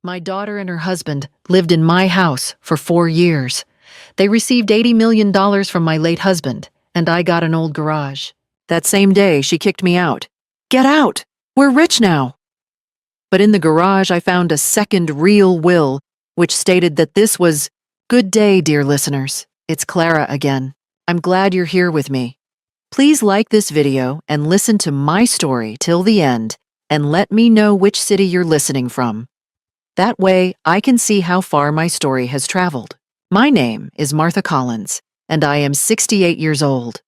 My daughter and her husband lived in my house for 4 years. They received $80 million from my late husband, and I got an old garage. That same day, she kicked me out. Get out! We're rich now! But in the garage, I found a second real will, which stated that this was, "Good day, dear listeners. It's Clara again. I'm glad you're here with me. Please like this video and listen to my story till the end, and let me know which city you're listening from. That way, I can see how far my story has traveled. My name is Martha Collins, and I am 68 years old.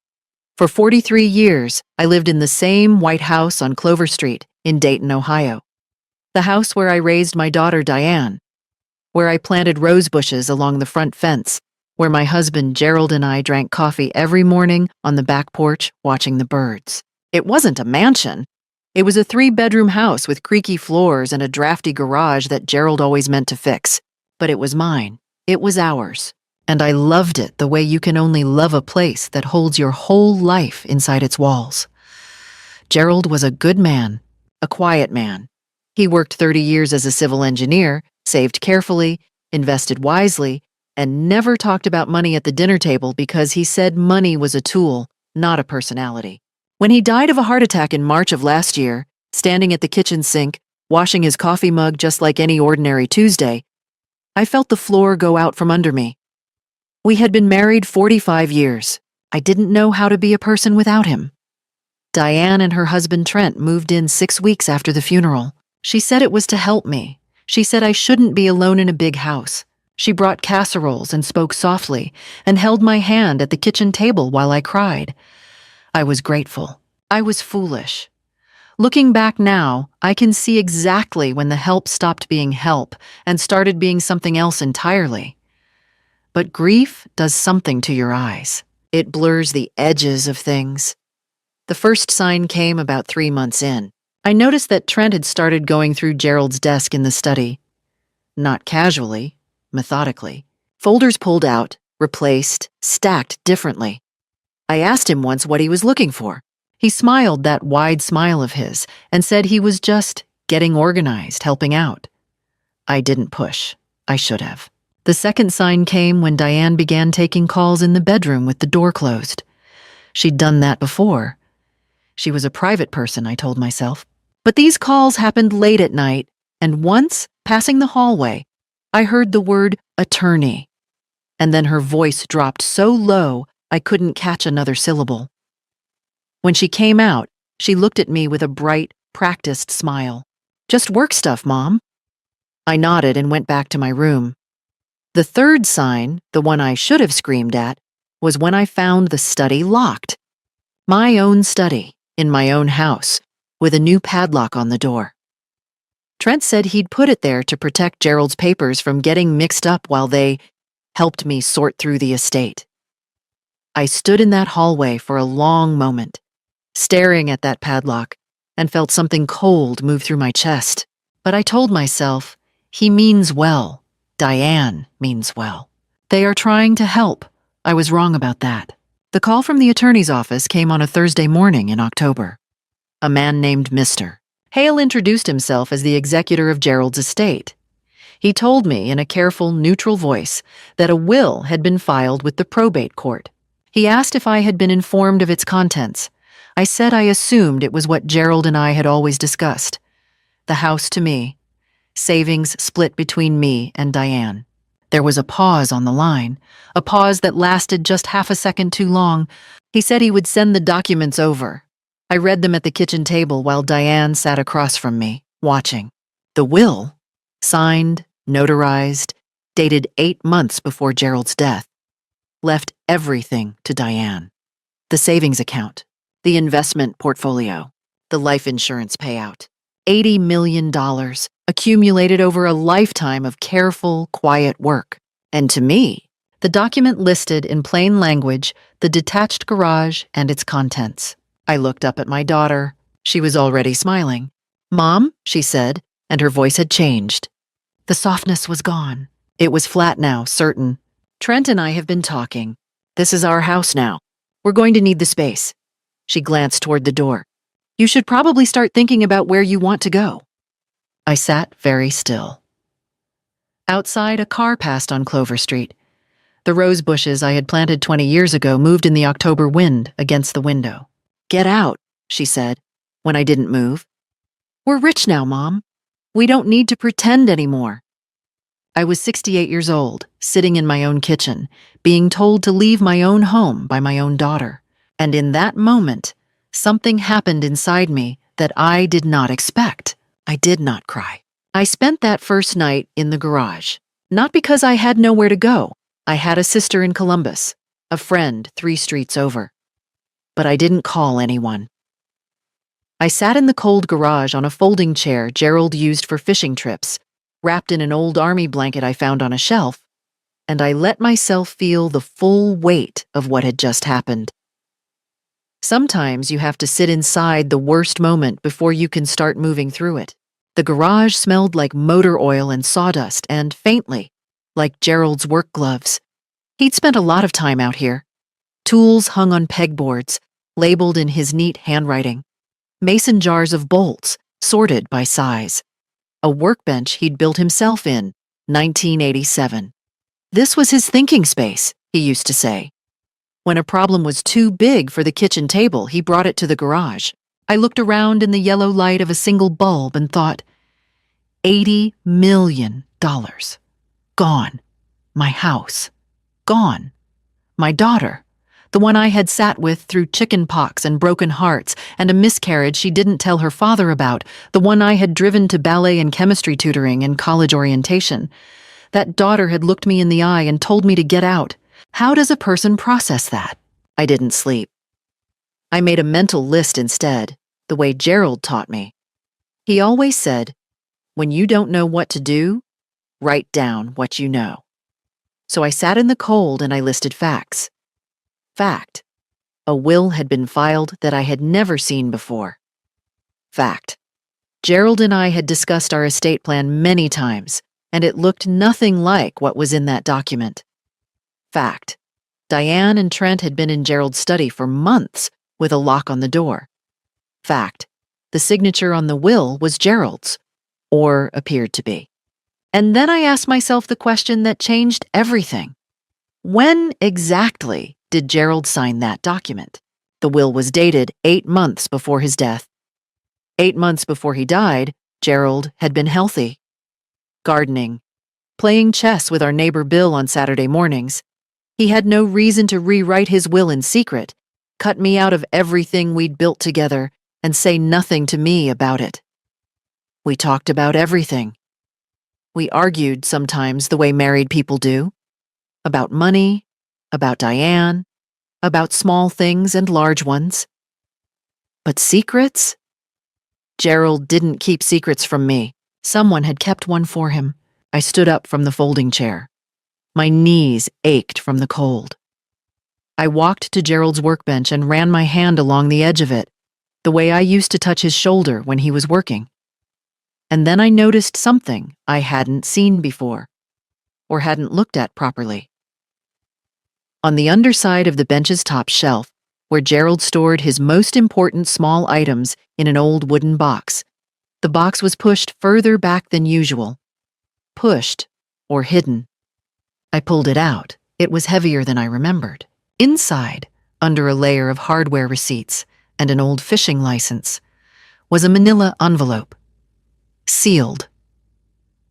For 43 years, I lived in the same white house on Clover Street in Dayton, Ohio. The house where I raised my daughter Diane, where I planted rose bushes along the front fence, where my husband Gerald and I drank coffee every morning on the back porch watching the birds. It wasn't a mansion. It was a 3-bedroom house with creaky floors and a drafty garage that Gerald always meant to fix. But it was mine. It was ours. And I loved it the way you can only love a place that holds your whole life inside its walls. Gerald was a good man, a quiet man. He worked 30 years as a civil engineer, saved carefully, invested wisely, and never talked about money at the dinner table because he said money was a tool, not a personality. When he died of a heart attack in March of last year, standing at the kitchen sink, washing his coffee mug just like any ordinary Tuesday, I felt the floor go out from under me. We had been married 45 years. I didn't know how to be a person without him. Diane and her husband Trent moved in 6 weeks after the funeral. She said it was to help me. She said I shouldn't be alone in a big house. She brought casseroles and spoke softly and held my hand at the kitchen table while I cried. I was grateful. I was foolish. Looking back now, I can see exactly when the help stopped being help and started being something else entirely. But grief does something to your eyes. It blurs the edges of things. The first sign came about 3 months in. I noticed that Trent had started going through Gerald's desk in the study. Not casually, methodically. Folders pulled out, replaced, stacked differently. I asked him once what he was looking for. He smiled that wide smile of his and said he was just getting organized, helping out. I didn't push. I should have. The second sign came when Diane began taking calls in the bedroom with the door closed. She'd done that before. She was a private person, I told myself. But these calls happened late at night, and once, passing the hallway, I heard the word attorney. And then her voice dropped so low I couldn't catch another syllable. When she came out, she looked at me with a bright, practiced smile. "Just work stuff, Mom." I nodded and went back to my room. The third sign, the one I should have screamed at, was when I found the study locked. My own study, in my own house, with a new padlock on the door. Trent said he'd put it there to protect Gerald's papers from getting mixed up while they helped me sort through the estate. I stood in that hallway for a long moment, staring at that padlock, and felt something cold move through my chest. But I told myself, he means well. Diane means well. They are trying to help. I was wrong about that. The call from the attorney's office came on a Thursday morning in October. A man named Mr. Hale introduced himself as the executor of Gerald's estate. He told me in a careful, neutral voice that a will had been filed with the probate court. He asked if I had been informed of its contents. I said I assumed it was what Gerald and I had always discussed. The house to me. Savings split between me and Diane. There was a pause on the line, a pause that lasted just half a second too long. He said he would send the documents over. I read them at the kitchen table while Diane sat across from me, watching. The will, signed, notarized, dated 8 months before Gerald's death, left everything to Diane. The savings account, the investment portfolio, the life insurance payout. $80 million accumulated over a lifetime of careful, quiet work. And to me, the document listed in plain language the detached garage and its contents. I looked up at my daughter. She was already smiling. "Mom," she said, and her voice had changed. The softness was gone. It was flat now, certain. "Trent and I have been talking. This is our house now. We're going to need the space." She glanced toward the door. "You should probably start thinking about where you want to go." I sat very still. Outside, a car passed on Clover Street. The rose bushes I had planted 20 years ago moved in the October wind against the window. "Get out," she said, when I didn't move. "We're rich now, Mom. We don't need to pretend anymore." I was 68 years old, sitting in my own kitchen, being told to leave my own home by my own daughter. And in that moment, something happened inside me that I did not expect. I did not cry. I spent that first night in the garage, not because I had nowhere to go. I had a sister in Columbus, a friend 3 streets over. But I didn't call anyone. I sat in the cold garage on a folding chair Gerald used for fishing trips, wrapped in an old army blanket I found on a shelf, and I let myself feel the full weight of what had just happened. Sometimes you have to sit inside the worst moment before you can start moving through it. The garage smelled like motor oil and sawdust and, faintly, like Gerald's work gloves. He'd spent a lot of time out here. Tools hung on pegboards, labeled in his neat handwriting. Mason jars of bolts, sorted by size. A workbench he'd built himself in 1987. This was his thinking space, he used to say. When a problem was too big for the kitchen table, he brought it to the garage. I looked around in the yellow light of a single bulb and thought, $80 million. Gone. My house. Gone. My daughter. The one I had sat with through chicken pox and broken hearts and a miscarriage she didn't tell her father about, the one I had driven to ballet and chemistry tutoring and college orientation. That daughter had looked me in the eye and told me to get out. How does a person process that? I didn't sleep. I made a mental list instead, the way Gerald taught me. He always said, when you don't know what to do, write down what you know. So I sat in the cold and I listed facts. Fact: a will had been filed that I had never seen before. Fact: Gerald and I had discussed our estate plan many times, and it looked nothing like what was in that document. Fact: Diane and Trent had been in Gerald's study for months with a lock on the door. Fact: the signature on the will was Gerald's, or appeared to be. And then I asked myself the question that changed everything. When exactly did Gerald sign that document? The will was dated 8 months before his death. 8 months before he died, Gerald had been healthy. Gardening, playing chess with our neighbor Bill on Saturday mornings. He had no reason to rewrite his will in secret, cut me out of everything we'd built together, and say nothing to me about it. We talked about everything. We argued sometimes the way married people do. About money, about Diane, about small things and large ones. But secrets? Gerald didn't keep secrets from me. Someone had kept one for him. I stood up from the folding chair. My knees ached from the cold. I walked to Gerald's workbench and ran my hand along the edge of it, the way I used to touch his shoulder when he was working. And then I noticed something I hadn't seen before, or hadn't looked at properly. On the underside of the bench's top shelf, where Gerald stored his most important small items in an old wooden box, the box was pushed further back than usual. Pushed, or hidden. I pulled it out. It was heavier than I remembered. Inside, under a layer of hardware receipts and an old fishing license, was a manila envelope. Sealed.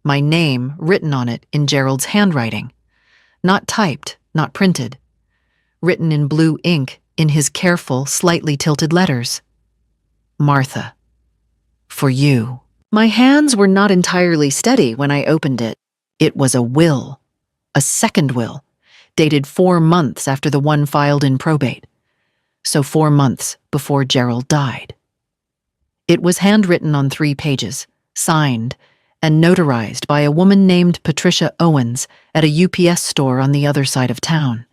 My name written on it in Gerald's handwriting. Not typed, not printed. Written in blue ink in his careful, slightly tilted letters. Martha. For you. My hands were not entirely steady when I opened it. It was a will. A second will, dated 4 months after the one filed in probate. So 4 months before Gerald died. It was handwritten on 3 pages, signed, and notarized by a woman named Patricia Owens at a UPS store on the other side of town.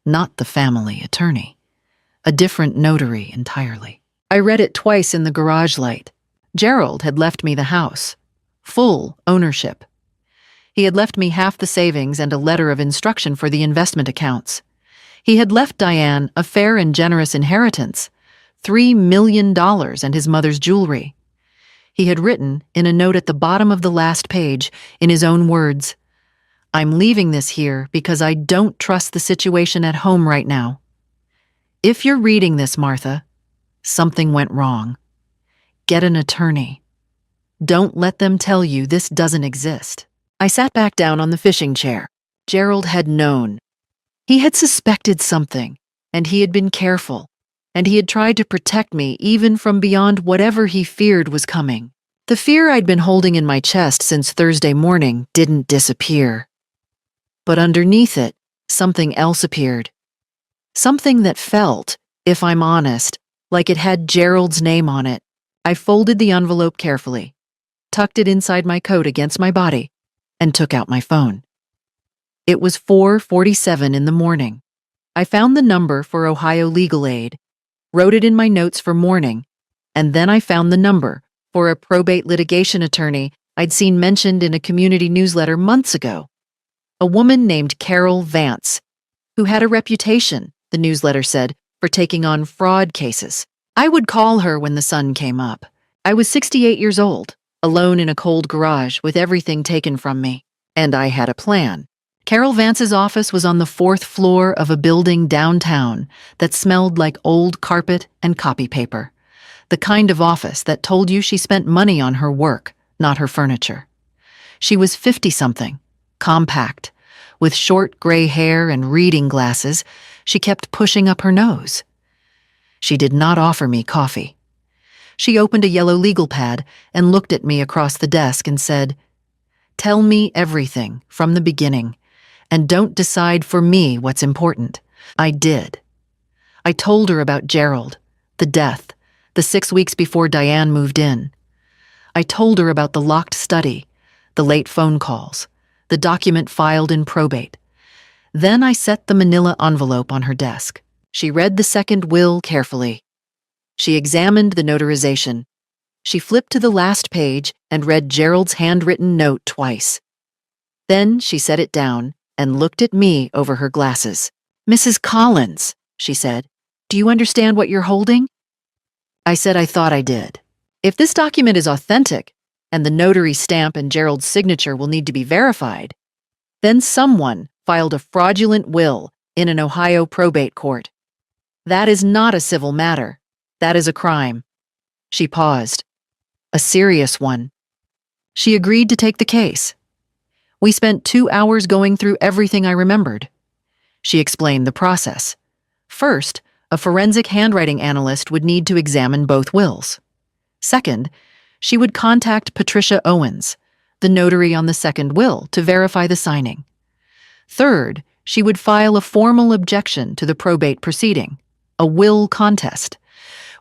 Not the family attorney. A different notary entirely. I read it twice in the garage light. Gerald had left me the house. Full ownership. He had left me half the savings and a letter of instruction for the investment accounts. He had left Diane a fair and generous inheritance, $3 million and his mother's jewelry. He had written, in a note at the bottom of the last page, in his own words, I'm leaving this here because I don't trust the situation at home right now. If you're reading this, Martha, something went wrong. Get an attorney. Don't let them tell you this doesn't exist. I sat back down on the fishing chair. Gerald had known. He had suspected something, and he had been careful, and he had tried to protect me even from beyond whatever he feared was coming. The fear I'd been holding in my chest since Thursday morning didn't disappear. But underneath it, something else appeared. Something that felt, if I'm honest, like it had Gerald's name on it. I folded the envelope carefully, tucked it inside my coat against my body, and took out my phone. It was 4:47 in the morning. I found the number for Ohio Legal Aid, wrote it in my notes for morning, and then I found the number for a probate litigation attorney I'd seen mentioned in a community newsletter months ago. A woman named Carol Vance, who had a reputation, the newsletter said, for taking on fraud cases. I would call her when the sun came up. I was 68 years old, alone in a cold garage with everything taken from me. And I had a plan. Carol Vance's office was on the 4th floor of a building downtown that smelled like old carpet and copy paper. The kind of office that told you she spent money on her work, not her furniture. She was 50-something, compact. With short gray hair and reading glasses, she kept pushing up her nose. She did not offer me coffee. She opened a yellow legal pad and looked at me across the desk and said, "Tell me everything from the beginning, and don't decide for me what's important." I did. I told her about Gerald, the death, the 6 weeks before Diane moved in. I told her about the locked study, the late phone calls, the document filed in probate. Then I set the manila envelope on her desk. She read the second will carefully. She examined the notarization. She flipped to the last page and read Gerald's handwritten note twice. Then she set it down and looked at me over her glasses. "Mrs. Collins," she said, "do you understand what you're holding?" I said I thought I did. If this document is authentic, and the notary stamp and Gerald's signature will need to be verified, then someone filed a fraudulent will in an Ohio probate court. That is not a civil matter. That is a crime. She paused. A serious one. She agreed to take the case. We spent 2 hours going through everything I remembered. She explained the process. First, a forensic handwriting analyst would need to examine both wills. Second, she would contact Patricia Owens, the notary on the second will, to verify the signing. Third, she would file a formal objection to the probate proceeding, a will contest,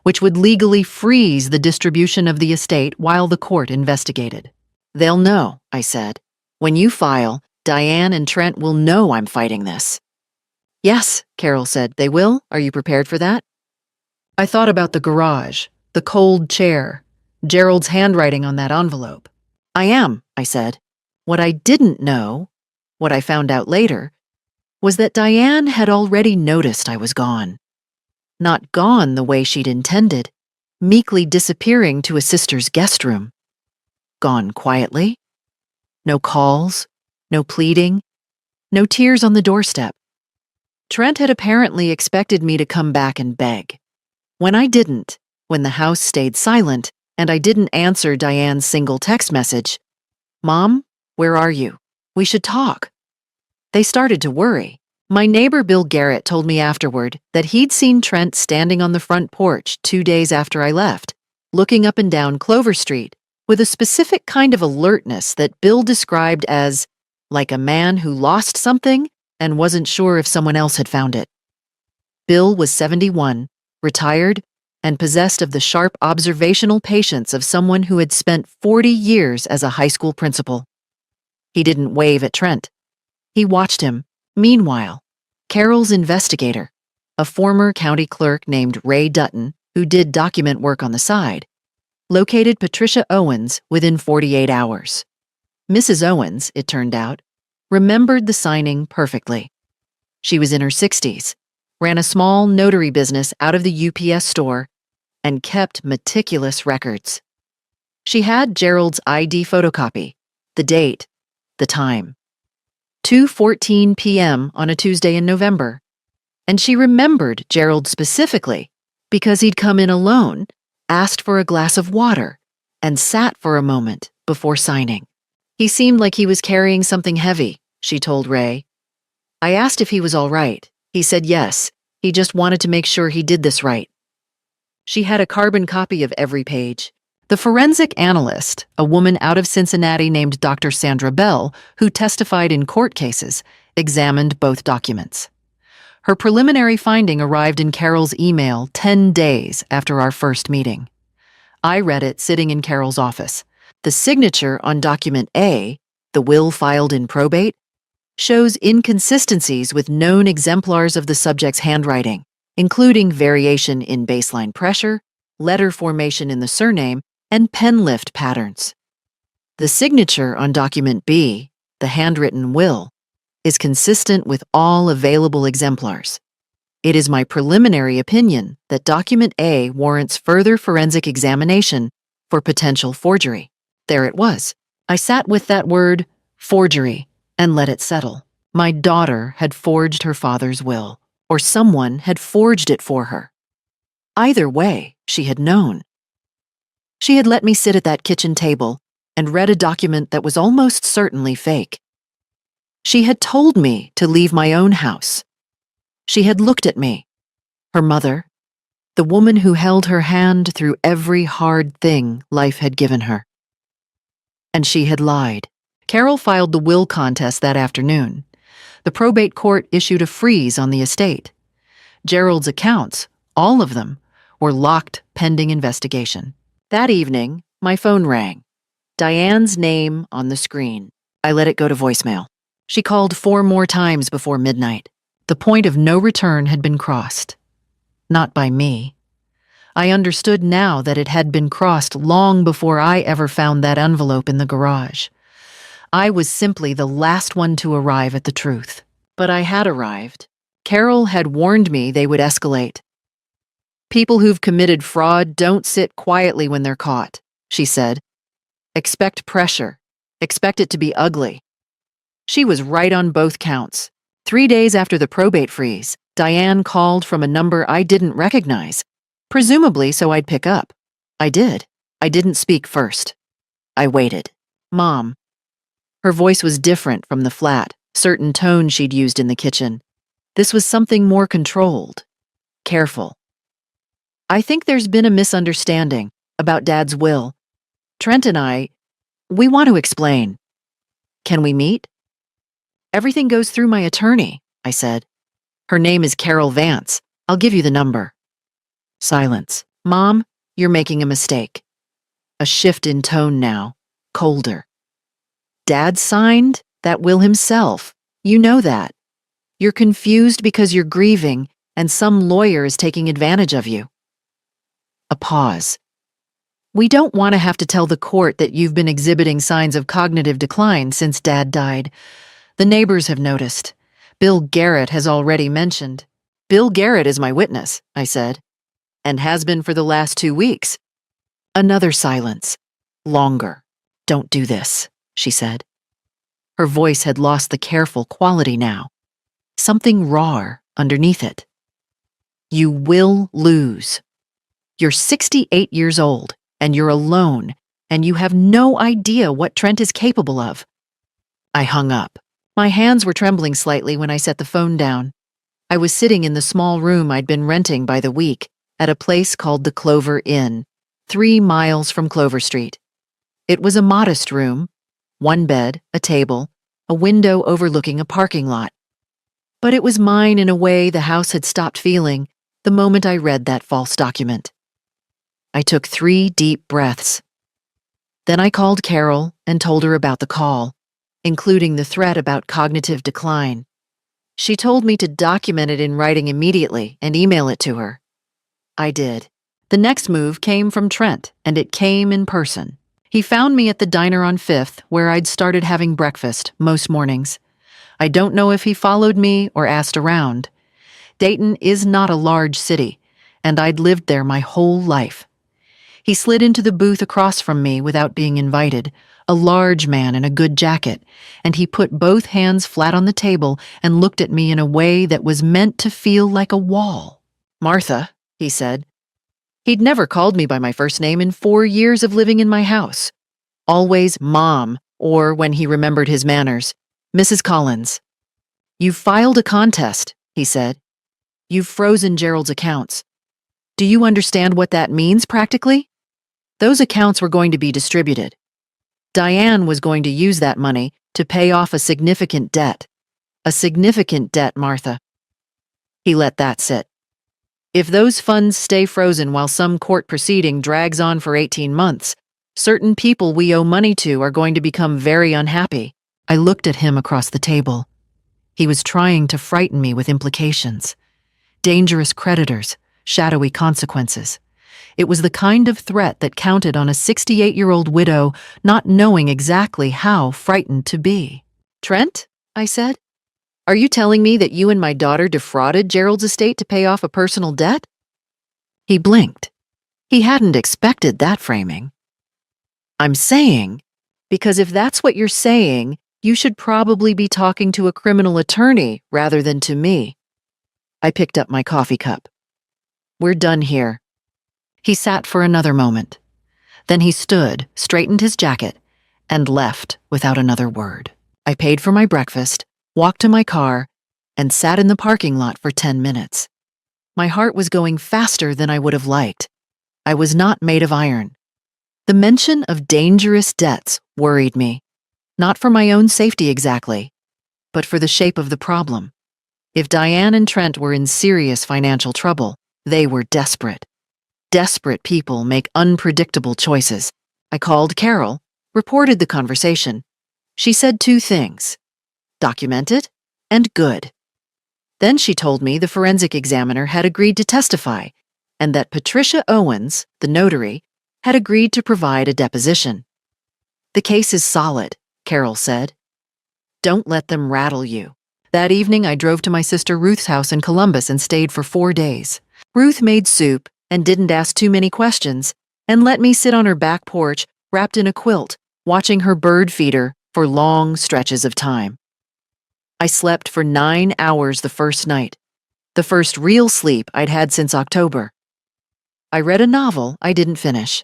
which would legally freeze the distribution of the estate while the court investigated. "They'll know," I said. "When you file, Diane and Trent will know I'm fighting this." "Yes," Carol said. "They will? Are you prepared for that?" I thought about the garage, the cold chair, Gerald's handwriting on that envelope. "I am," I said. What I didn't know, what I found out later, was that Diane had already noticed I was gone. Not gone the way she'd intended, meekly disappearing to a sister's guest room. Gone quietly. No calls, no pleading, no tears on the doorstep. Trent had apparently expected me to come back and beg. When I didn't, when the house stayed silent, and I didn't answer Diane's single text message, "Mom, where are you? We should talk." They started to worry. My neighbor Bill Garrett told me afterward that he'd seen Trent standing on the front porch 2 days after I left, looking up and down Clover Street, with a specific kind of alertness that Bill described as like a man who lost something and wasn't sure if someone else had found it. Bill was 71, retired, and possessed of the sharp observational patience of someone who had spent 40 years as a high school principal. He didn't wave at Trent. He watched him. Meanwhile, Carol's investigator, a former county clerk named Ray Dutton, who did document work on the side, located Patricia Owens within 48 hours. Mrs. Owens, it turned out, remembered the signing perfectly. She was in her 60s, ran a small notary business out of the UPS store, and kept meticulous records. She had Gerald's ID photocopy, the date, the time. 2:14 p.m. on a Tuesday in November. And she remembered Gerald specifically because he'd come in alone, asked for a glass of water, and sat for a moment before signing. He seemed like he was carrying something heavy, she told Ray. I asked if he was all right. He said yes, he just wanted to make sure he did this right. She had a carbon copy of every page. The forensic analyst, a woman out of Cincinnati named Dr. Sandra Bell, who testified in court cases, examined both documents. Her preliminary finding arrived in Carol's email 10 days after our first meeting. I read it sitting in Carol's office. The signature on document A, the will filed in probate, shows inconsistencies with known exemplars of the subject's handwriting, including variation in baseline pressure, letter formation in the surname, and pen lift patterns. The signature on document B, the handwritten will, is consistent with all available exemplars. It is my preliminary opinion that document A warrants further forensic examination for potential forgery. There it was. I sat with that word, forgery, and let it settle. My daughter had forged her father's will, or someone had forged it for her. Either way, she had known. She had let me sit at that kitchen table and read a document that was almost certainly fake. She had told me to leave my own house. She had looked at me, her mother, the woman who held her hand through every hard thing life had given her. And she had lied. Carol filed the will contest that afternoon. The probate court issued a freeze on the estate. Gerald's accounts, all of them, were locked pending investigation. That evening, my phone rang. Diane's name on the screen. I let it go to voicemail. She called 4 more times before midnight. The point of no return had been crossed. Not by me. I understood now that it had been crossed long before I ever found that envelope in the garage. I was simply the last one to arrive at the truth. But I had arrived. Carol had warned me they would escalate. People who've committed fraud don't sit quietly when they're caught, she said. Expect pressure. Expect it to be ugly. She was right on both counts. 3 days after the probate freeze, Diane called from a number I didn't recognize, presumably so I'd pick up. I did. I didn't speak first. I waited. Mom. Her voice was different from the flat, certain tone she'd used in the kitchen. This was something more controlled. Careful. I think there's been a misunderstanding about Dad's will. Trent and we want to explain. Can we meet? Everything goes through my attorney, I said. Her name is Carol Vance. I'll give you the number. Silence. Mom, you're making a mistake. A shift in tone now, colder. Dad signed that will himself. You know that. You're confused because you're grieving and some lawyer is taking advantage of you. A pause. We don't want to have to tell the court that you've been exhibiting signs of cognitive decline since Dad died. The neighbors have noticed. Bill Garrett has already mentioned. Bill Garrett is my witness, I said, and has been for the last 2 weeks. Another silence. Longer. Don't do this, she said. Her voice had lost the careful quality now. Something raw underneath it. You will lose. You're 68 years old, and you're alone, and you have no idea what Trent is capable of. I hung up. My hands were trembling slightly when I set the phone down. I was sitting in the small room I'd been renting by the week at a place called the Clover Inn, 3 miles from Clover Street. It was a modest room, 1 bed, a table, a window overlooking a parking lot. But it was mine in a way the house had stopped feeling the moment I read that false document. I took 3 deep breaths. Then I called Carol and told her about the call, including the threat about cognitive decline. She told me to document it in writing immediately and email it to her. I did. The next move came from Trent, and it came in person. He found me at the diner on 5th, where I'd started having breakfast most mornings. I don't know if he followed me or asked around. Dayton is not a large city, and I'd lived there my whole life. He slid into the booth across from me without being invited, a large man in a good jacket, and he put both hands flat on the table and looked at me in a way that was meant to feel like a wall. "Martha," he said. He'd never called me by my first name in 4 years of living in my house. Always Mom, or when he remembered his manners, Mrs. Collins. "You've filed a contest," he said. "You've frozen Gerald's accounts. Do you understand what that means practically? Those accounts were going to be distributed. Diane was going to use that money to pay off a significant debt. A significant debt, Martha." He let that sit. "If those funds stay frozen while some court proceeding drags on for 18 months, certain people we owe money to are going to become very unhappy." I looked at him across the table. He was trying to frighten me with implications. Dangerous creditors, shadowy consequences. It was the kind of threat that counted on a 68-year-old widow not knowing exactly how frightened to be. "Trent," I said, "are you telling me that you and my daughter defrauded Gerald's estate to pay off a personal debt?" He blinked. He hadn't expected that framing. "I'm saying, because if that's what you're saying, you should probably be talking to a criminal attorney rather than to me." I picked up my coffee cup. "We're done here." He sat for another moment. Then he stood, straightened his jacket, and left without another word. I paid for my breakfast, walked to my car, and sat in the parking lot for 10 minutes. My heart was going faster than I would have liked. I was not made of iron. The mention of dangerous debts worried me, not for my own safety exactly, but for the shape of the problem. If Diane and Trent were in serious financial trouble, they were desperate. Desperate people make unpredictable choices. I called Carol, reported the conversation. She said 2 things: documented and good. Then she told me the forensic examiner had agreed to testify, and that Patricia Owens, the notary, had agreed to provide a deposition. "The case is solid," Carol said. "Don't let them rattle you." That evening, I drove to my sister Ruth's house in Columbus and stayed for 4 days. Ruth made soup and didn't ask too many questions, and let me sit on her back porch, wrapped in a quilt, watching her bird feeder for long stretches of time. I slept for 9 hours the first night, the first real sleep I'd had since October. I read a novel I didn't finish.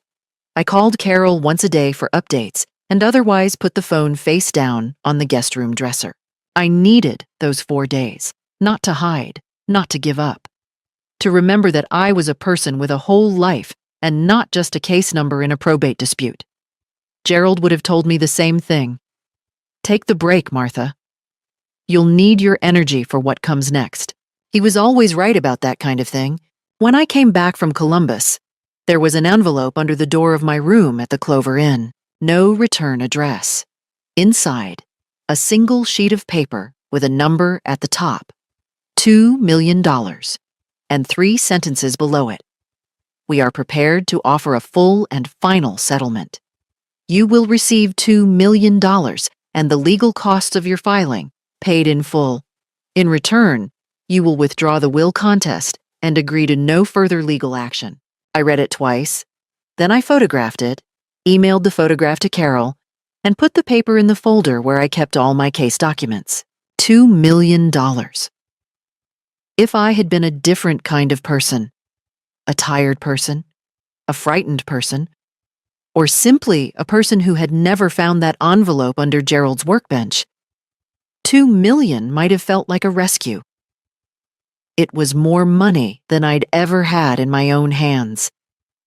I called Carol once a day for updates, and otherwise put the phone face down on the guest room dresser. I needed those 4 days, not to hide, not to give up. To remember that I was a person with a whole life and not just a case number in a probate dispute. Gerald would have told me the same thing. "Take the break, Martha. You'll need your energy for what comes next." He was always right about that kind of thing. When I came back from Columbus, there was an envelope under the door of my room at the Clover Inn. No return address. Inside, a single sheet of paper with a number at the top. $2 million. And 3 sentences below it. "We are prepared to offer a full and final settlement. You will receive $2 million and the legal costs of your filing, paid in full. In return, you will withdraw the will contest and agree to no further legal action." I read it twice. Then I photographed it, emailed the photograph to Carol, and put the paper in the folder where I kept all my case documents. $2 million. If I had been a different kind of person, a tired person, a frightened person, or simply a person who had never found that envelope under Gerald's workbench, $2 million might have felt like a rescue. It was more money than I'd ever had in my own hands.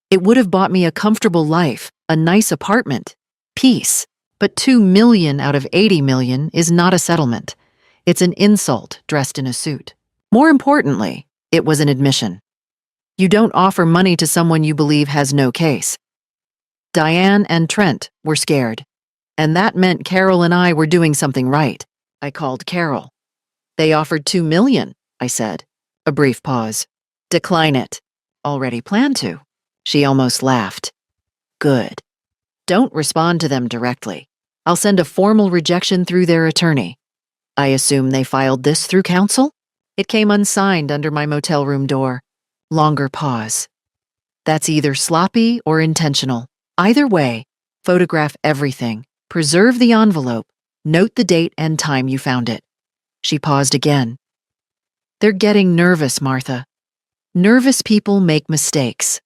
It would have bought me a comfortable life, a nice apartment, peace. But $2 million out of $80 million is not a settlement. It's an insult dressed in a suit. More importantly, it was an admission. You don't offer money to someone you believe has no case. Diane and Trent were scared, and that meant Carol and I were doing something right. I called Carol. "They offered $2 million, I said. A brief pause. "Decline it." "Already planned to." She almost laughed. "Good. Don't respond to them directly. I'll send a formal rejection through their attorney. I assume they filed this through counsel?" It came unsigned under my motel room door. Longer pause. That's either sloppy or intentional. Either way, photograph everything. Preserve the envelope. Note the date and time you found it. She paused again. They're getting nervous, Martha. Nervous people make mistakes.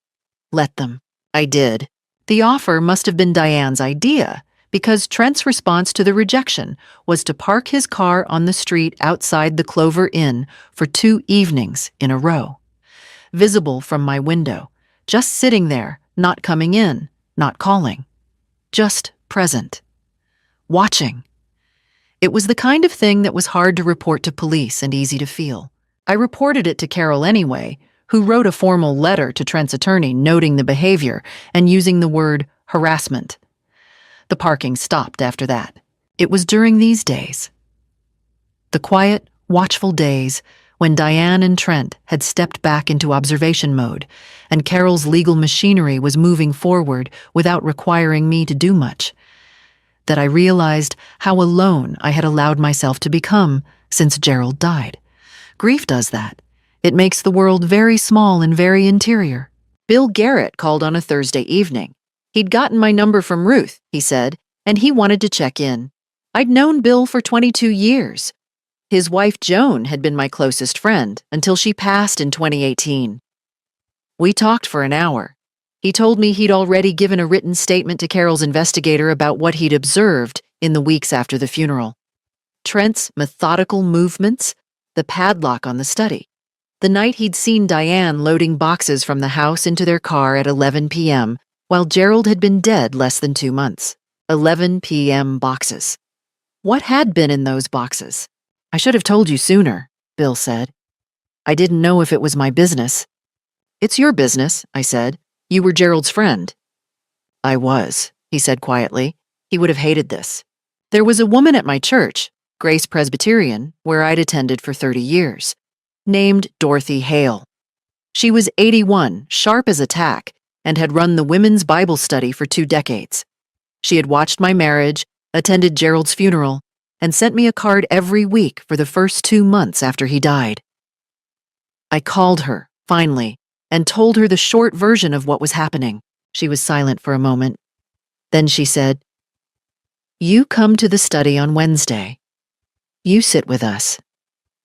Let them. I did. The offer must have been Diane's idea, because Trent's response to the rejection was to park his car on the street outside the Clover Inn for 2 evenings in a row. Visible from my window, just sitting there, not coming in, not calling. Just present. Watching. It was the kind of thing that was hard to report to police and easy to feel. I reported it to Carol anyway, who wrote a formal letter to Trent's attorney noting the behavior and using the word harassment. The parking stopped after that. It was during these days. The quiet, watchful days when Diane and Trent had stepped back into observation mode and Carol's legal machinery was moving forward without requiring me to do much, that I realized how alone I had allowed myself to become since Gerald died. Grief does that. It makes the world very small and very interior. Bill Garrett called on a Thursday evening. He'd gotten my number from Ruth, he said, and he wanted to check in. I'd known Bill for 22 years. His wife Joan had been my closest friend until she passed in 2018. We talked for an hour. He told me he'd already given a written statement to Carol's investigator about what he'd observed in the weeks after the funeral. Trent's methodical movements, the padlock on the study. The night he'd seen Diane loading boxes from the house into their car at 11 p.m., while Gerald had been dead less than 2 months. 11 p.m. boxes. What had been in those boxes? I should have told you sooner, Bill said. I didn't know if it was my business. It's your business, I said. You were Gerald's friend. I was, he said quietly. He would have hated this. There was a woman at my church, Grace Presbyterian, where I'd attended for 30 years, named Dorothy Hale. She was 81, sharp as a tack, and had run the women's Bible study for 2 decades. She had watched my marriage, attended Gerald's funeral, and sent me a card every week for the first 2 months after he died. I called her, finally, and told her the short version of what was happening. She was silent for a moment. Then she said, "You come to the study on Wednesday. You sit with us,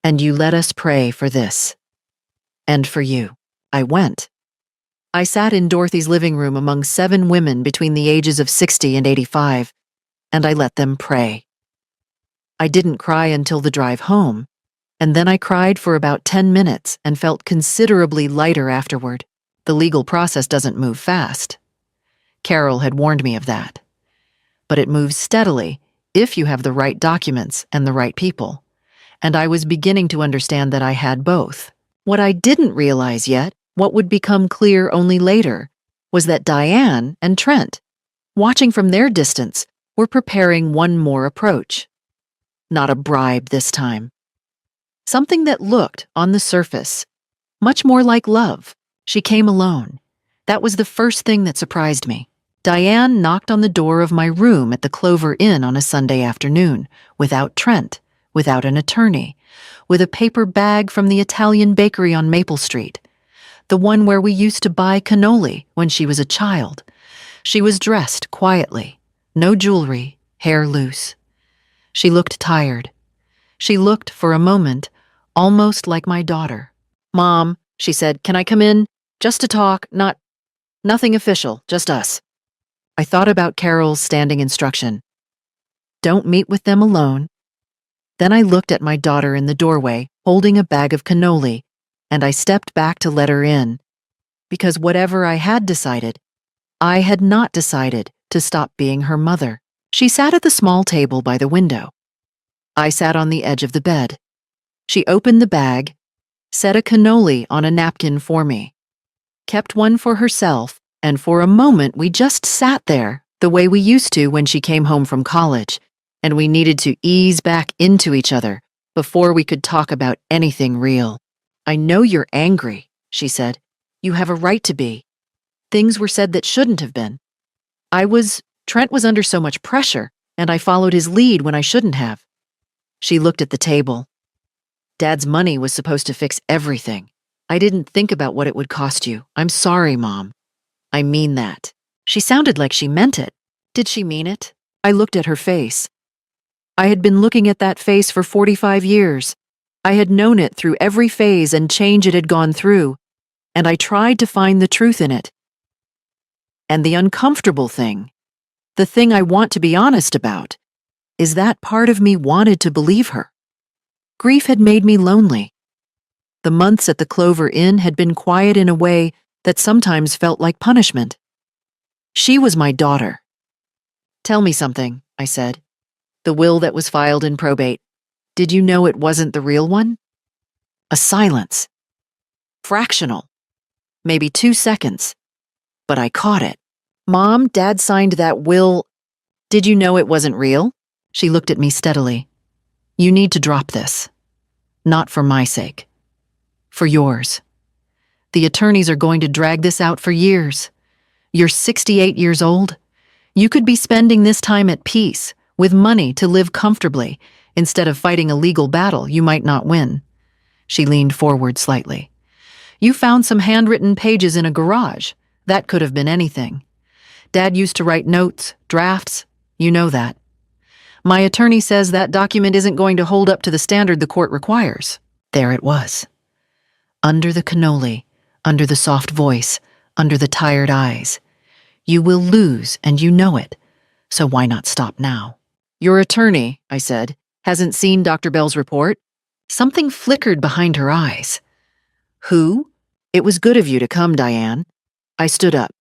and you let us pray for this. And for you." I went. I sat in Dorothy's living room among 7 women between the ages of 60 and 85, and I let them pray. I didn't cry until the drive home, and then I cried for about 10 minutes and felt considerably lighter afterward. The legal process doesn't move fast. Carol had warned me of that. But it moves steadily if you have the right documents and the right people, and I was beginning to understand that I had both. What I didn't realize yet, what would become clear only later, was that Diane and Trent, watching from their distance, were preparing one more approach. Not a bribe this time. Something that looked, on the surface, much more like love. She came alone. That was the first thing that surprised me. Diane knocked on the door of my room at the Clover Inn on a Sunday afternoon, without Trent, without an attorney, with a paper bag from the Italian bakery on Maple Street, the one where we used to buy cannoli when she was a child. She was dressed quietly, no jewelry, hair loose. She looked tired. She looked, for a moment, almost like my daughter. "Mom," she said, "can I come in? Just to talk, nothing official, just us." I thought about Carol's standing instruction. Don't meet with them alone. Then I looked at my daughter in the doorway, holding a bag of cannoli, and I stepped back to let her in, because whatever I had decided, I had not decided to stop being her mother. She sat at the small table by the window. I sat on the edge of the bed. She opened the bag, set a cannoli on a napkin for me, kept one for herself, and for a moment we just sat there, the way we used to when she came home from college, and we needed to ease back into each other before we could talk about anything real. "I know you're angry," she said. "You have a right to be. Things were said that shouldn't have been. Trent was under so much pressure, and I followed his lead when I shouldn't have." She looked at the table. "Dad's money was supposed to fix everything. I didn't think about what it would cost you. I'm sorry, Mom." I mean that. She sounded like she meant it. Did she mean it? I looked at her face. I had been looking at that face for 45 years. I had known it through every phase and change it had gone through, and I tried to find the truth in it. And the uncomfortable thing, the thing I want to be honest about, is that part of me wanted to believe her. Grief had made me lonely. The months at the Clover Inn had been quiet in a way that sometimes felt like punishment. She was my daughter. Tell me something, I said. The will that was filed in probate, did you know it wasn't the real one? A silence. Fractional. Maybe 2 seconds. But I caught it. Mom, Dad signed that will. Did you know it wasn't real? She looked at me steadily. You need to drop this. Not for my sake. For yours. The attorneys are going to drag this out for years. You're 68 years old. You could be spending this time at peace, with money to live comfortably, instead of fighting a legal battle you might not win. She leaned forward slightly. You found some handwritten pages in a garage. That could have been anything. Dad used to write notes, drafts. You know that. My attorney says that document isn't going to hold up to the standard the court requires. There it was. Under the cannoli, under the soft voice, under the tired eyes. You will lose, and you know it. So why not stop now? Your attorney, I said, hasn't seen Dr. Bell's report? Something flickered behind her eyes. Who? It was good of you to come, Diane. I stood up.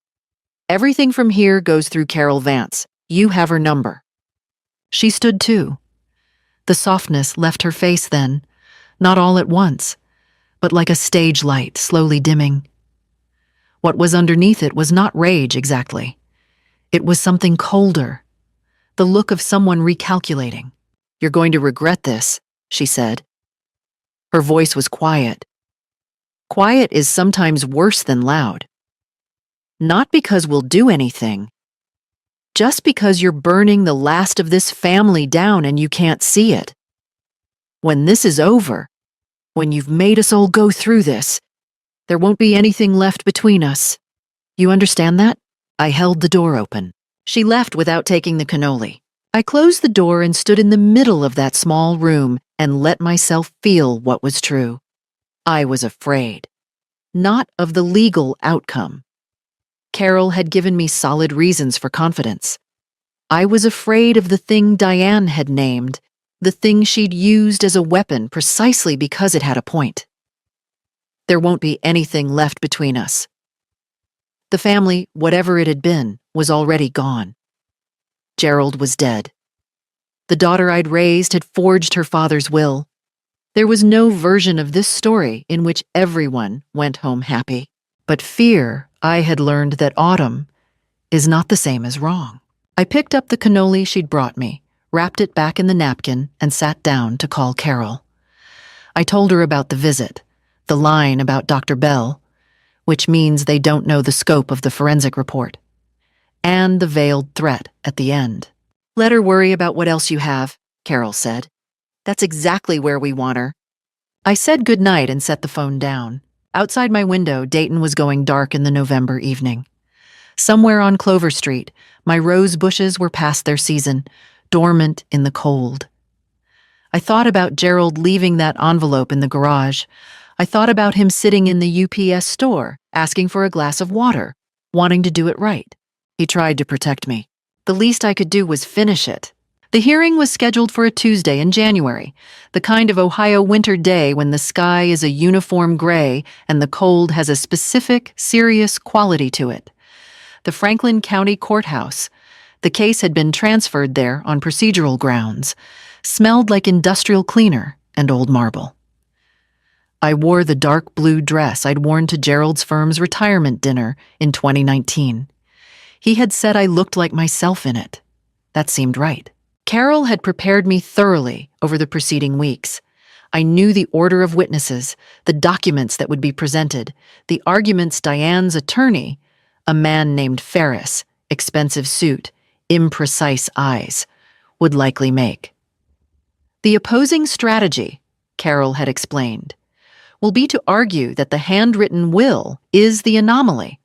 Everything from here goes through Carol Vance. You have her number. She stood too. The softness left her face then, not all at once, but like a stage light slowly dimming. What was underneath it was not rage exactly. It was something colder, the look of someone recalculating. You're going to regret this, she said. Her voice was quiet. Quiet is sometimes worse than loud. Not because we'll do anything, just because you're burning the last of this family down and you can't see it. When this is over, when you've made us all go through this, there won't be anything left between us. You understand that? I held the door open. She left without taking the cannoli. I closed the door and stood in the middle of that small room and let myself feel what was true. I was afraid. Not of the legal outcome. Carol had given me solid reasons for confidence. I was afraid of the thing Diane had named, the thing she'd used as a weapon precisely because it had a point. There won't be anything left between us. The family, whatever it had been, was already gone. Gerald was dead. The daughter I'd raised had forged her father's will. There was no version of this story in which everyone went home happy. But fear, I had learned that autumn is not the same as wrong. I picked up the cannoli she'd brought me, wrapped it back in the napkin, and sat down to call Carol. I told her about the visit, the line about Dr. Bell, which means they don't know the scope of the forensic report, and the veiled threat at the end. Let her worry about what else you have, Carol said. That's exactly where we want her. I said goodnight and set the phone down. Outside my window, Dayton was going dark in the November evening. Somewhere on Clover Street, my rose bushes were past their season, dormant in the cold. I thought about Gerald leaving that envelope in the garage. I thought about him sitting in the UPS store, asking for a glass of water, wanting to do it right. He tried to protect me. The least I could do was finish it. The hearing was scheduled for a Tuesday in January, the kind of Ohio winter day when the sky is a uniform gray and the cold has a specific, serious quality to it. The Franklin County Courthouse, the case had been transferred there on procedural grounds, smelled like industrial cleaner and old marble. I wore the dark blue dress I'd worn to Gerald's firm's retirement dinner in 2019. He had said I looked like myself in it. That seemed right. Carol had prepared me thoroughly over the preceding weeks. I knew the order of witnesses, the documents that would be presented, the arguments Diane's attorney, a man named Ferris, expensive suit, imprecise eyes, would likely make. The opposing strategy, Carol had explained, will be to argue that the handwritten will is the anomaly,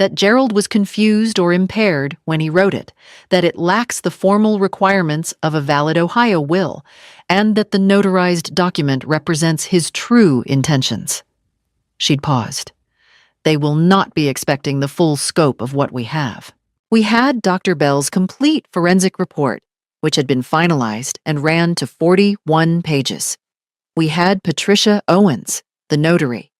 that Gerald was confused or impaired when he wrote it, that it lacks the formal requirements of a valid Ohio will, and that the notarized document represents his true intentions. She'd paused. They will not be expecting the full scope of what we have. We had Dr. Bell's complete forensic report, which had been finalized and ran to 41 pages. We had Patricia Owens, the notary,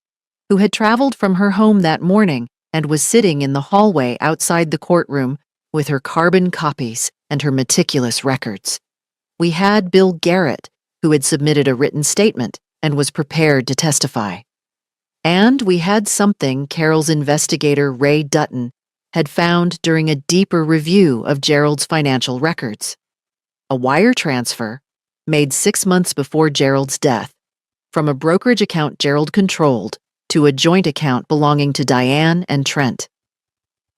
who had traveled from her home that morning and was sitting in the hallway outside the courtroom with her carbon copies and her meticulous records. We had Bill Garrett, who had submitted a written statement and was prepared to testify. And we had something Carol's investigator, Ray Dutton, had found during a deeper review of Gerald's financial records. A wire transfer, made 6 months before Gerald's death, from a brokerage account Gerald controlled to a joint account belonging to Diane and Trent.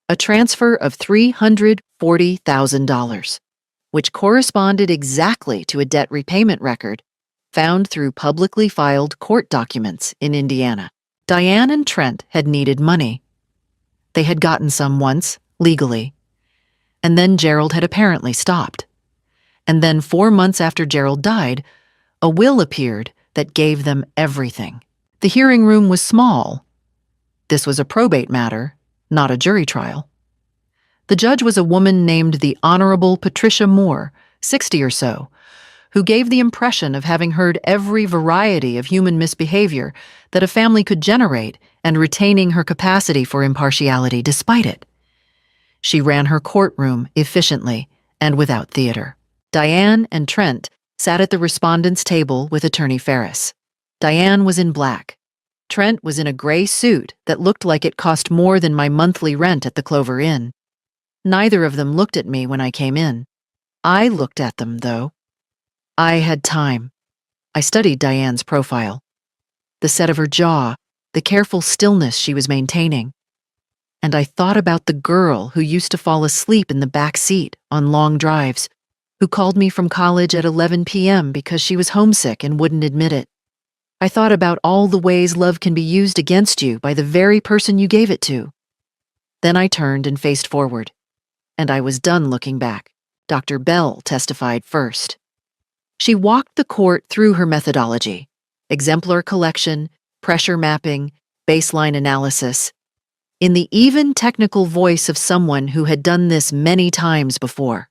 A transfer of $340,000, which corresponded exactly to a debt repayment record found through publicly filed court documents in Indiana. Diane and Trent had needed money. They had gotten some once, legally. And then Gerald had apparently stopped. And then 4 months after Gerald died, a will appeared that gave them everything. The hearing room was small. This was a probate matter, not a jury trial. The judge was a woman named the Honorable Patricia Moore, 60 or so, who gave the impression of having heard every variety of human misbehavior that a family could generate and retaining her capacity for impartiality despite it. She ran her courtroom efficiently and without theater. Diane and Trent sat at the respondent's table with Attorney Ferris. Diane was in black. Trent was in a gray suit that looked like it cost more than my monthly rent at the Clover Inn. Neither of them looked at me when I came in. I looked at them, though. I had time. I studied Diane's profile. The set of her jaw, the careful stillness she was maintaining. And I thought about the girl who used to fall asleep in the back seat on long drives, who called me from college at 11 p.m. because she was homesick and wouldn't admit it. I thought about all the ways love can be used against you by the very person you gave it to. Then I turned and faced forward. And I was done looking back. Dr. Bell testified first. She walked the court through her methodology: exemplar collection, pressure mapping, baseline analysis, in the even technical voice of someone who had done this many times before.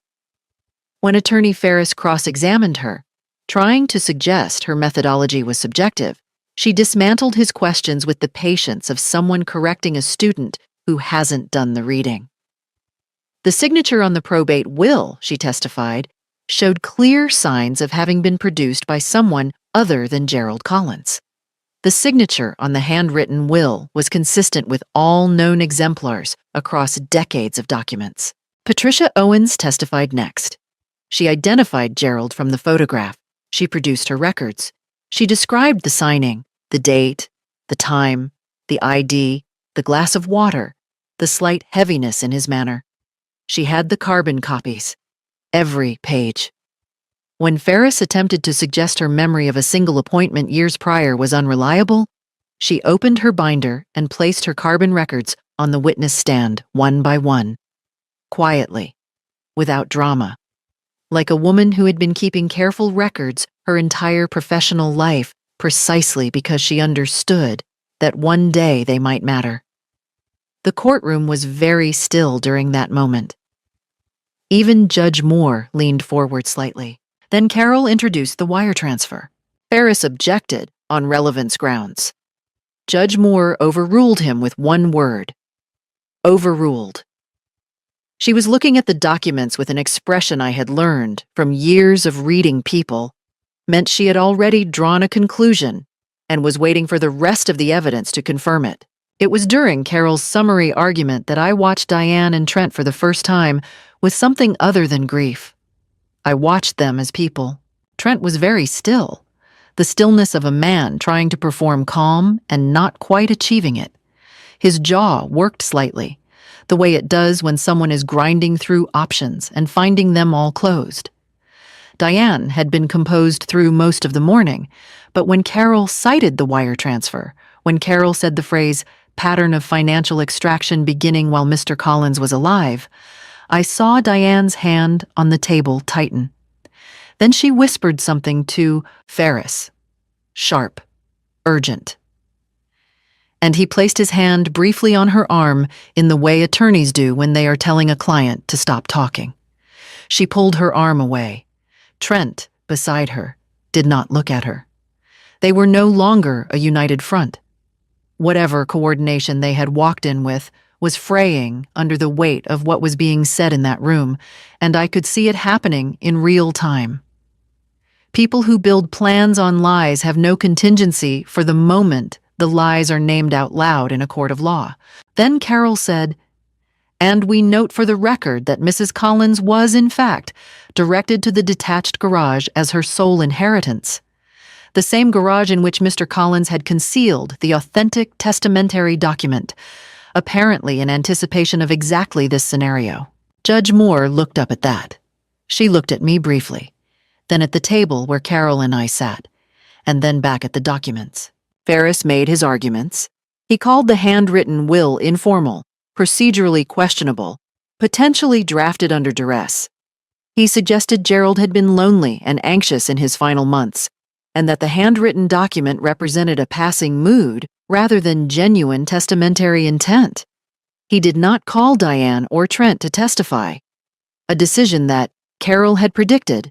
When Attorney Ferris cross-examined her, trying to suggest her methodology was subjective, she dismantled his questions with the patience of someone correcting a student who hasn't done the reading. The signature on the probate will, she testified, showed clear signs of having been produced by someone other than Gerald Collins. The signature on the handwritten will was consistent with all known exemplars across decades of documents. Patricia Owens testified next. She identified Gerald from the photograph. She produced her records. She described the signing, the date, the time, the ID, the glass of water, the slight heaviness in his manner. She had the carbon copies. Every page. When Ferris attempted to suggest her memory of a single appointment years prior was unreliable, she opened her binder and placed her carbon records on the witness stand one by one. Quietly. Without drama. Like a woman who had been keeping careful records her entire professional life precisely because she understood that one day they might matter. The courtroom was very still during that moment. Even Judge Moore leaned forward slightly. Then Carol introduced the wire transfer. Ferris objected on relevance grounds. Judge Moore overruled him with one word. Overruled. She was looking at the documents with an expression I had learned from years of reading people, meant she had already drawn a conclusion and was waiting for the rest of the evidence to confirm it. It was during Carol's summary argument that I watched Diane and Trent for the first time with something other than grief. I watched them as people. Trent was very still, the stillness of a man trying to perform calm and not quite achieving it. His jaw worked slightly, the way it does when someone is grinding through options and finding them all closed. Diane had been composed through most of the morning, but when Carol cited the wire transfer, when Carol said the phrase, pattern of financial extraction beginning while Mr. Collins was alive, I saw Diane's hand on the table tighten. Then she whispered something to Ferris. Sharp. Urgent. And he placed his hand briefly on her arm in the way attorneys do when they are telling a client to stop talking. She pulled her arm away. Trent, beside her, did not look at her. They were no longer a united front. Whatever coordination they had walked in with was fraying under the weight of what was being said in that room, and I could see it happening in real time. People who build plans on lies have no contingency for the moment the lies are named out loud in a court of law. Then Carol said, "And we note for the record that Mrs. Collins was, in fact, directed to the detached garage as her sole inheritance. The same garage in which Mr. Collins had concealed the authentic testamentary document, apparently in anticipation of exactly this scenario." Judge Moore looked up at that. She looked at me briefly, then at the table where Carol and I sat, and then back at the documents. Ferris made his arguments. He called the handwritten will informal, procedurally questionable, potentially drafted under duress. He suggested Gerald had been lonely and anxious in his final months, and that the handwritten document represented a passing mood rather than genuine testamentary intent. He did not call Diane or Trent to testify, a decision that, Carol had predicted,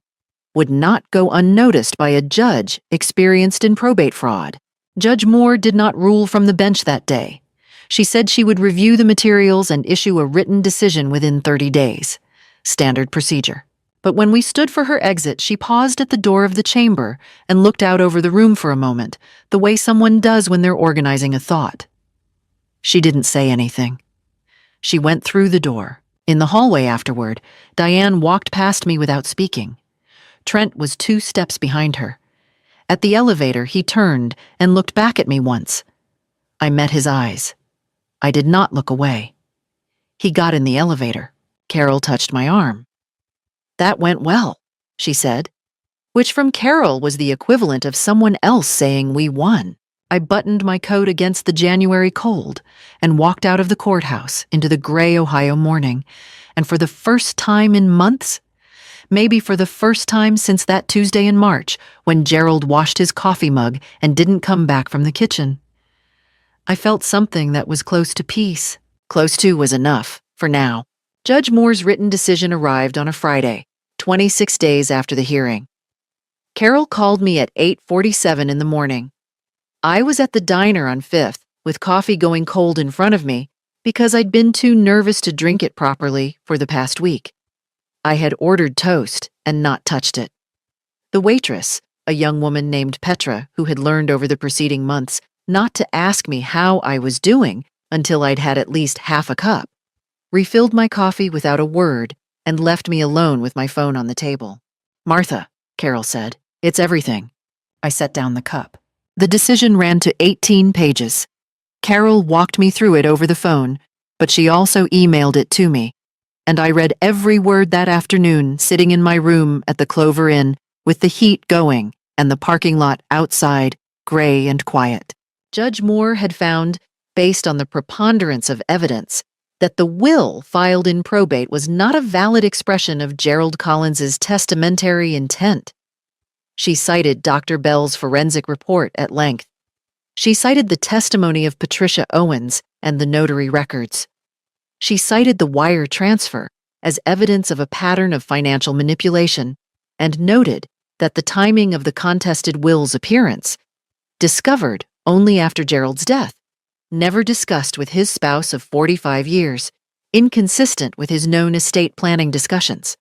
would not go unnoticed by a judge experienced in probate fraud. Judge Moore did not rule from the bench that day. She said she would review the materials and issue a written decision within 30 days. Standard procedure. But when we stood for her exit, she paused at the door of the chamber and looked out over the room for a moment, the way someone does when they're organizing a thought. She didn't say anything. She went through the door. In the hallway afterward, Diane walked past me without speaking. Trent was 2 steps behind her. At the elevator, he turned and looked back at me once. I met his eyes. I did not look away. He got in the elevator. Carol touched my arm. "That went well," she said, which from Carol was the equivalent of someone else saying we won. I buttoned my coat against the January cold and walked out of the courthouse into the gray Ohio morning, and for the first time in months, maybe for the first time since that Tuesday in March when Gerald washed his coffee mug and didn't come back from the kitchen, I felt something that was close to peace. Close to was enough, for now. Judge Moore's written decision arrived on a Friday, 26 days after the hearing. Carol called me at 8:47 in the morning. I was at the diner on 5th, with coffee going cold in front of me because I'd been too nervous to drink it properly for the past week. I had ordered toast and not touched it. The waitress, a young woman named Petra, who had learned over the preceding months not to ask me how I was doing until I'd had at least half a cup, refilled my coffee without a word and left me alone with my phone on the table. "Martha," Carol said, "it's everything." I set down the cup. The decision ran to 18 pages. Carol walked me through it over the phone, but she also emailed it to me, and I read every word that afternoon sitting in my room at the Clover Inn with the heat going and the parking lot outside gray and quiet. Judge Moore had found, based on the preponderance of evidence, that the will filed in probate was not a valid expression of Gerald Collins's testamentary intent. She cited Dr. Bell's forensic report at length. She cited the testimony of Patricia Owens and the notary records. She cited the wire transfer as evidence of a pattern of financial manipulation and noted that the timing of the contested will's appearance, discovered only after Gerald's death, never discussed with his spouse of 45 years, inconsistent with his known estate planning discussions,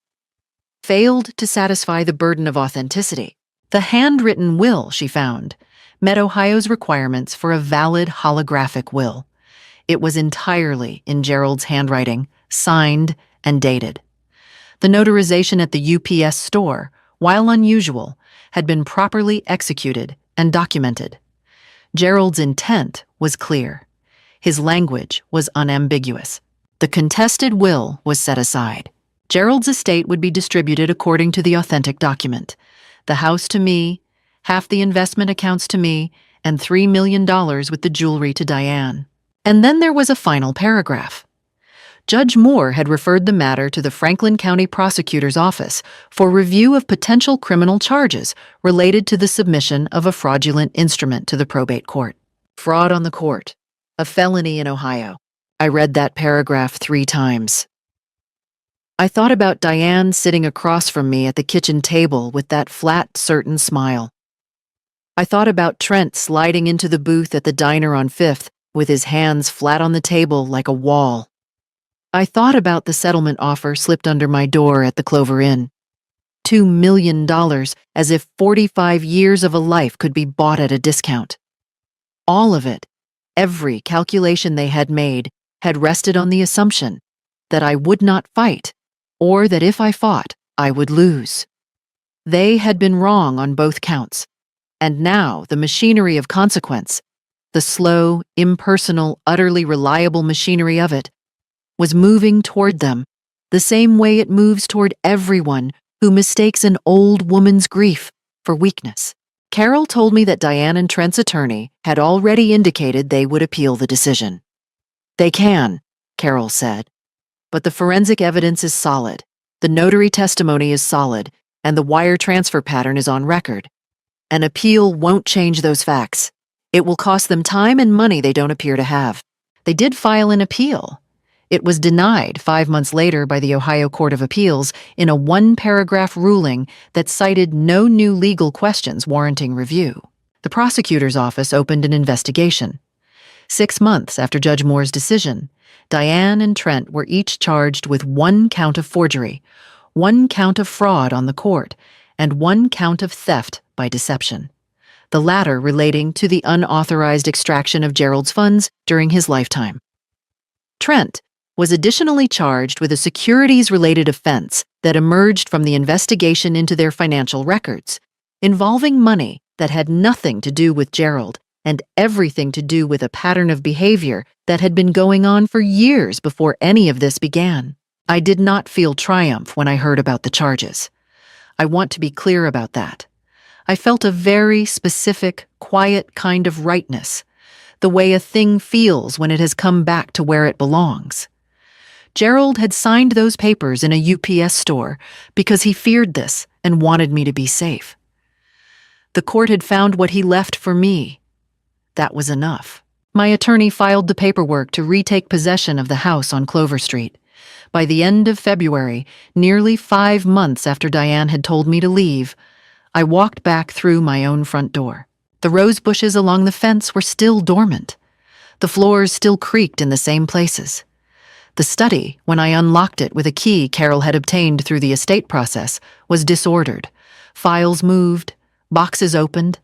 failed to satisfy the burden of authenticity. The handwritten will, she found, met Ohio's requirements for a valid holographic will. It was entirely in Gerald's handwriting, signed and dated. The notarization at the UPS store, while unusual, had been properly executed and documented. Gerald's intent was clear. His language was unambiguous. The contested will was set aside. Gerald's estate would be distributed according to the authentic document. The house to me, half the investment accounts to me, and $3 million with the jewelry to Diane. And then there was a final paragraph. Judge Moore had referred the matter to the Franklin County Prosecutor's Office for review of potential criminal charges related to the submission of a fraudulent instrument to the probate court. Fraud on the court, a felony in Ohio. I read that paragraph 3 times. I thought about Diane sitting across from me at the kitchen table with that flat, certain smile. I thought about Trent sliding into the booth at the diner on 5th with his hands flat on the table like a wall. I thought about the settlement offer slipped under my door at the Clover Inn. $2 million, as if 45 years of a life could be bought at a discount. All of it, every calculation they had made, had rested on the assumption that I would not fight, or that if I fought, I would lose. They had been wrong on both counts, and now the machinery of consequence, the slow, impersonal, utterly reliable machinery of it, was moving toward them, the same way it moves toward everyone who mistakes an old woman's grief for weakness. Carol told me that Diane and Trent's attorney had already indicated they would appeal the decision. They can, Carol said, but the forensic evidence is solid, the notary testimony is solid, and the wire transfer pattern is on record. An appeal won't change those facts. It will cost them time and money they don't appear to have. They did file an appeal. It was denied 5 months later by the Ohio Court of Appeals in a 1-paragraph ruling that cited no new legal questions warranting review. The prosecutor's office opened an investigation. 6 months after Judge Moore's decision, Diane and Trent were each charged with 1 count of forgery, 1 count of fraud on the court, and 1 count of theft by deception, the latter relating to the unauthorized extraction of Gerald's funds during his lifetime. Trent was additionally charged with a securities-related offense that emerged from the investigation into their financial records, involving money that had nothing to do with Gerald and everything to do with a pattern of behavior that had been going on for years before any of this began. I did not feel triumph when I heard about the charges. I want to be clear about that. I felt a very specific, quiet kind of rightness, the way a thing feels when it has come back to where it belongs. Gerald had signed those papers in a UPS store because he feared this and wanted me to be safe. The court had found what he left for me. That was enough. My attorney filed the paperwork to retake possession of the house on Clover Street. By the end of February, nearly 5 months after Diane had told me to leave, I walked back through my own front door. The rose bushes along the fence were still dormant. The floors still creaked in the same places. The study, when I unlocked it with a key Carol had obtained through the estate process, was disordered. Files moved, boxes opened,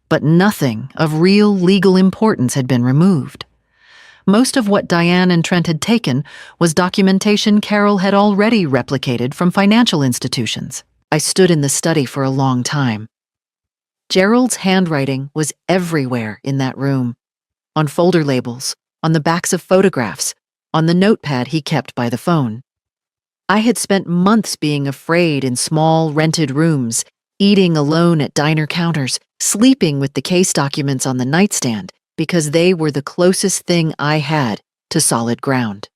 but nothing of real legal importance had been removed. Most of what Diane and Trent had taken was documentation Carol had already replicated from financial institutions. I stood in the study for a long time. Gerald's handwriting was everywhere in that room, on folder labels, on the backs of photographs, on the notepad he kept by the phone. I had spent months being afraid in small, rented rooms, eating alone at diner counters, sleeping with the case documents on the nightstand, because they were the closest thing I had to solid ground.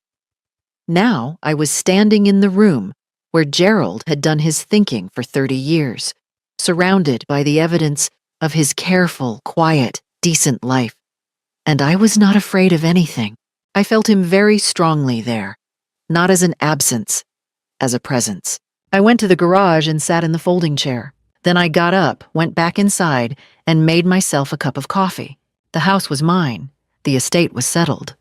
Now I was standing in the room where Gerald had done his thinking for 30 years, surrounded by the evidence of his careful, quiet, decent life. And I was not afraid of anything. I felt him very strongly there, not as an absence, as a presence. I went to the garage and sat in the folding chair. Then I got up, went back inside, and made myself a cup of coffee. The house was mine. The estate was settled.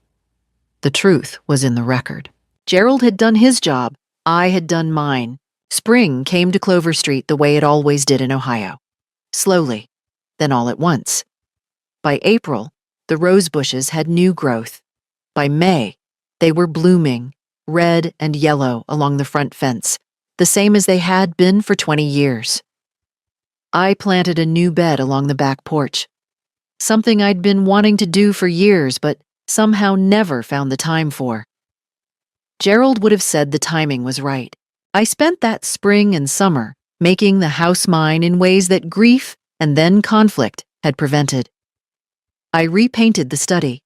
The truth was in the record. Gerald had done his job. I had done mine. Spring came to Clover Street the way it always did in Ohio. Slowly, then all at once. By April, the rose bushes had new growth. By May, they were blooming, red and yellow along the front fence, the same as they had been for 20 years. I planted a new bed along the back porch, something I'd been wanting to do for years but somehow never found the time for. Gerald would have said the timing was right. I spent that spring and summer making the house mine in ways that grief and then conflict had prevented. I repainted the study.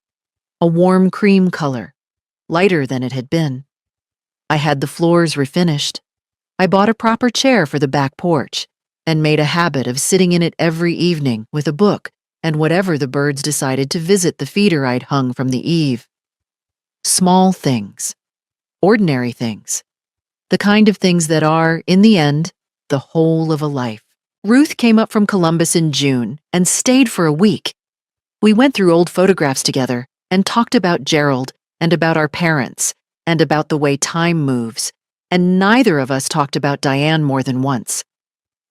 a warm cream color, lighter than it had been. I had the floors refinished. I bought a proper chair for the back porch and made a habit of sitting in it every evening with a book and whatever the birds decided to visit the feeder I'd hung from the eave. Small things, ordinary things, the kind of things that are, in the end, the whole of a life. Ruth came up from Columbus in June and stayed for a week. We went through old photographs together and talked about Gerald and about our parents and about the way time moves, and neither of us talked about Diane more than once.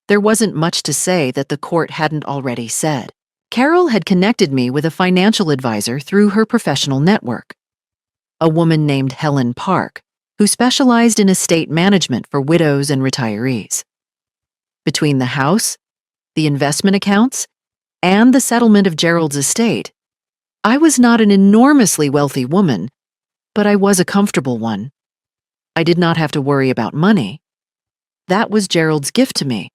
There wasn't much to say that the court hadn't already said. Carol had connected me with a financial advisor through her professional network, a woman named Helen Park, who specialized in estate management for widows and retirees. Between the house, the investment accounts, and the settlement of Gerald's estate, I was not an enormously wealthy woman, but I was a comfortable one. I did not have to worry about money. That was Gerald's gift to me,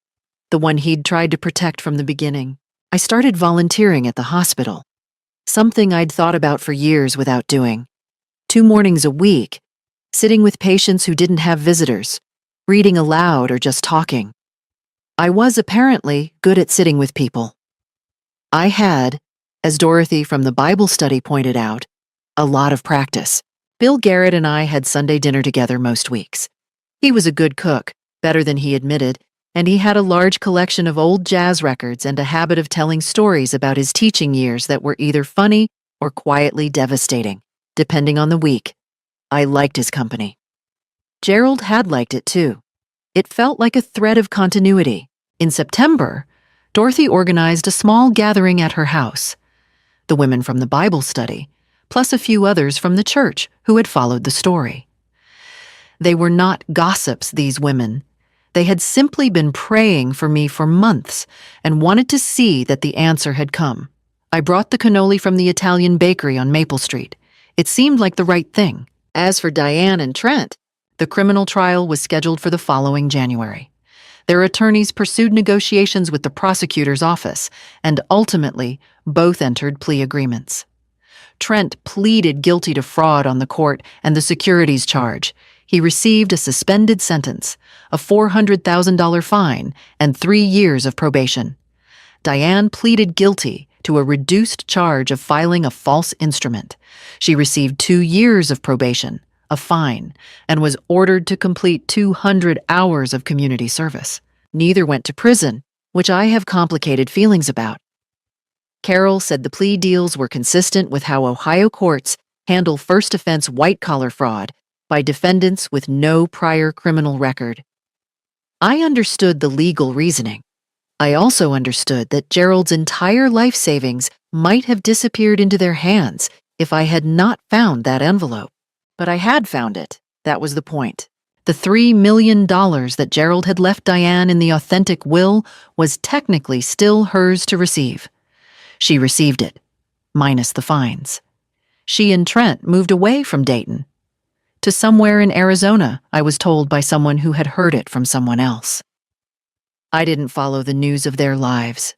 the one he'd tried to protect from the beginning. I started volunteering at the hospital, something I'd thought about for years without doing. 2 mornings a week, sitting with patients who didn't have visitors, reading aloud or just talking. I was apparently good at sitting with people. I had, as Dorothy from the Bible study pointed out, a lot of practice. Bill Garrett and I had Sunday dinner together most weeks. He was a good cook, better than he admitted, and he had a large collection of old jazz records and a habit of telling stories about his teaching years that were either funny or quietly devastating, depending on the week. I liked his company. Gerald had liked it too. It felt like a thread of continuity. In September, Dorothy organized a small gathering at her house. The women from the Bible study, plus a few others from the church who had followed the story. They were not gossips, these women. They had simply been praying for me for months and wanted to see that the answer had come. I brought the cannoli from the Italian bakery on Maple Street. It seemed like the right thing. As for Diane and Trent, the criminal trial was scheduled for the following January. Their attorneys pursued negotiations with the prosecutor's office, and ultimately, both entered plea agreements. Trent pleaded guilty to fraud on the court and the securities charge. He received a suspended sentence, a $400,000 fine, and 3 years of probation. Diane pleaded guilty to a reduced charge of filing a false instrument. She received 2 years of probation, a fine, and was ordered to complete 200 hours of community service. Neither went to prison, which I have complicated feelings about. Carol said the plea deals were consistent with how Ohio courts handle first-offense white-collar fraud by defendants with no prior criminal record. I understood the legal reasoning. I also understood that Gerald's entire life savings might have disappeared into their hands if I had not found that envelope. But I had found it. That was the point. The $3 million that Gerald had left Diane in the authentic will was technically still hers to receive. She received it, minus the fines. She and Trent moved away from Dayton to somewhere in Arizona, I was told by someone who had heard it from someone else. I didn't follow the news of their lives.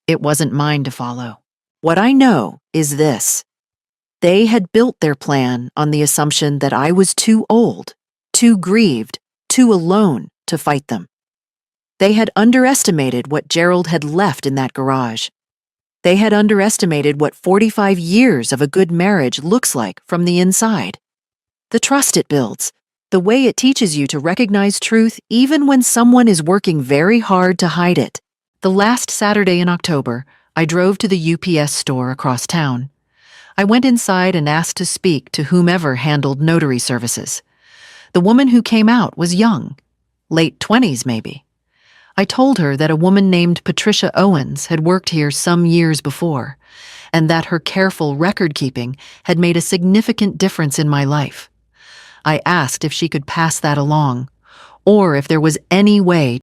It wasn't mine to follow. What I know is this. They had built their plan on the assumption that I was too old, too grieved, too alone to fight them. They had underestimated what Gerald had left in that garage. They had underestimated what 45 years of a good marriage looks like from the inside. The trust it builds, the way it teaches you to recognize truth even when someone is working very hard to hide it. The last Saturday in October, I drove to the UPS store across town. I went inside and asked to speak to whomever handled notary services. The woman who came out was young, late 20s maybe. I told her that a woman named Patricia Owens had worked here some years before, and that her careful record-keeping had made a significant difference in my life. I asked if she could pass that along, or if there was any way